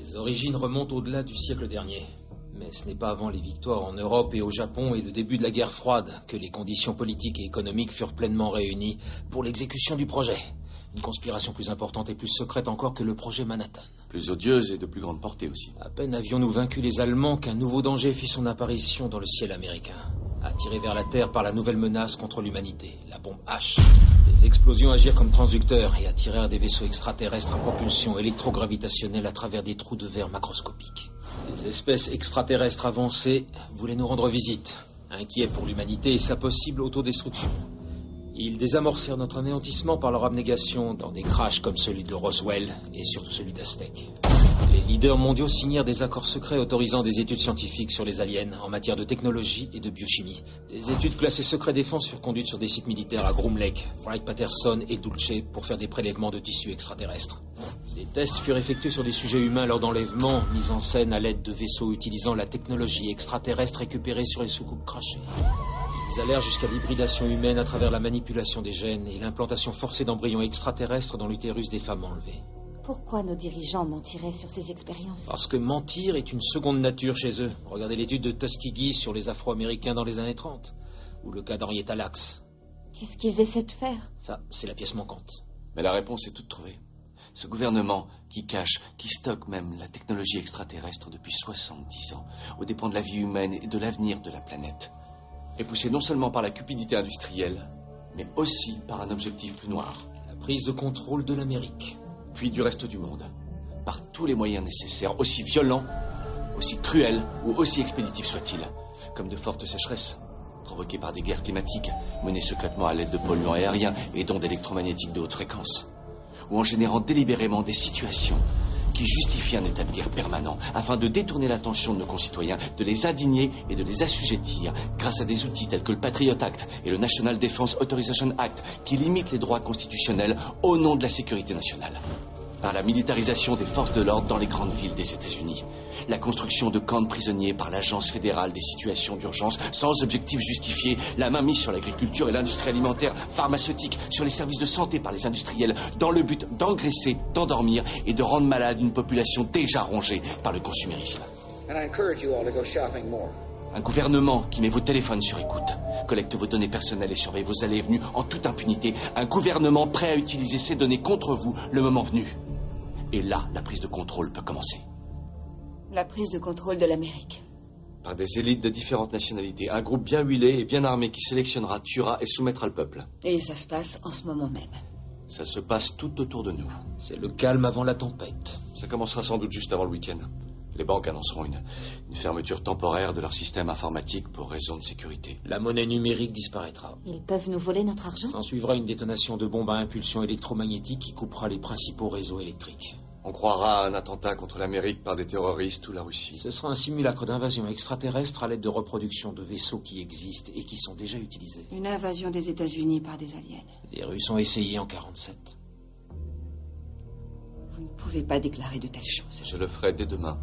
Les origines remontent au-delà du siècle dernier. Mais ce n'est pas avant les victoires en Europe et au Japon et le début de la guerre froide que les conditions politiques et économiques furent pleinement réunies pour l'exécution du projet. Une conspiration plus importante et plus secrète encore que le projet Manhattan. Plus odieuse et de plus grande portée aussi. À peine avions-nous vaincu les Allemands qu'un nouveau danger fit son apparition dans le ciel américain. Attiré vers la Terre par la nouvelle menace contre l'humanité, la bombe H. Les explosions agirent comme transducteurs et attirèrent des vaisseaux extraterrestres à propulsion électrogravitationnelle à travers des trous de verre macroscopiques. Des espèces extraterrestres avancées voulaient nous rendre visite, inquiets pour l'humanité et sa possible autodestruction. Ils désamorcèrent notre anéantissement par leur abnégation dans des crashs comme celui de Roswell et surtout celui d'Aztec. Les leaders mondiaux signèrent des accords secrets autorisant des études scientifiques sur les aliens en matière de technologie et de biochimie. Des études classées secret défense furent conduites sur des sites militaires à Groom Lake, Wright-Patterson et Dulce pour faire des prélèvements de tissus extraterrestres. Des tests furent effectués sur des sujets humains lors d'enlèvements mis en scène à l'aide de vaisseaux utilisant la technologie extraterrestre récupérée sur les soucoupes crashées. Ils allèrent jusqu'à l'hybridation humaine à travers la manipulation des gènes et l'implantation forcée d'embryons extraterrestres dans l'utérus des femmes enlevées. Pourquoi nos dirigeants mentiraient sur ces expériences? Parce que mentir est une seconde nature chez eux. Regardez l'étude de Tuskegee sur les Afro-Américains dans les années 30. Ou le cas d'Henrietta Lacks. Qu'est-ce qu'ils essaient de faire? Ça, c'est la pièce manquante. Mais la réponse est toute trouvée. Ce gouvernement qui cache, qui stocke même la technologie extraterrestre depuis 70 ans, aux dépens de la vie humaine et de l'avenir de la planète, est poussé non seulement par la cupidité industrielle, mais aussi par un objectif plus noir. La prise de contrôle de l'Amérique. Puis du reste du monde, par tous les moyens nécessaires, aussi violents, aussi cruels ou aussi expéditifs soient-ils, comme de fortes sécheresses, provoquées par des guerres climatiques, menées secrètement à l'aide de polluants aériens et d'ondes électromagnétiques de haute fréquence, ou en générant délibérément des situations qui justifient un état de guerre permanent, afin de détourner l'attention de nos concitoyens, de les indigner et de les assujettir, grâce à des outils tels que le Patriot Act et le National Defense Authorization Act, qui limitent les droits constitutionnels au nom de la sécurité nationale. Par la militarisation des forces de l'ordre dans les grandes villes des États-Unis, la construction de camps de prisonniers par l'Agence fédérale des situations d'urgence sans objectif justifié, la mainmise sur l'agriculture et l'industrie alimentaire, pharmaceutique, sur les services de santé par les industriels, dans le but d'engraisser, d'endormir et de rendre malade une population déjà rongée par le consumérisme. Un gouvernement qui met vos téléphones sur écoute, collecte vos données personnelles et surveille vos allées et venues en toute impunité. Un gouvernement prêt à utiliser ces données contre vous le moment venu. Et là, la prise de contrôle peut commencer. La prise de contrôle de l'Amérique. Par des élites de différentes nationalités. Un groupe bien huilé et bien armé qui sélectionnera, tuera et soumettra le peuple. Et ça se passe en ce moment même. Ça se passe tout autour de nous. C'est le calme avant la tempête. Ça commencera sans doute juste avant le week-end. Les banques annonceront une fermeture temporaire de leur système informatique pour raison de sécurité. La monnaie numérique disparaîtra. Ils peuvent nous voler notre argent? S'en suivra une détonation de bombes à impulsion électromagnétique qui coupera les principaux réseaux électriques. On croira à un attentat contre l'Amérique par des terroristes ou la Russie. Ce sera un simulacre d'invasion extraterrestre à l'aide de reproduction de vaisseaux qui existent et qui sont déjà utilisés. Une invasion des États-Unis par des aliens. Les Russes ont essayé en 47. Vous ne pouvez pas déclarer de telles choses. Je le ferai dès demain.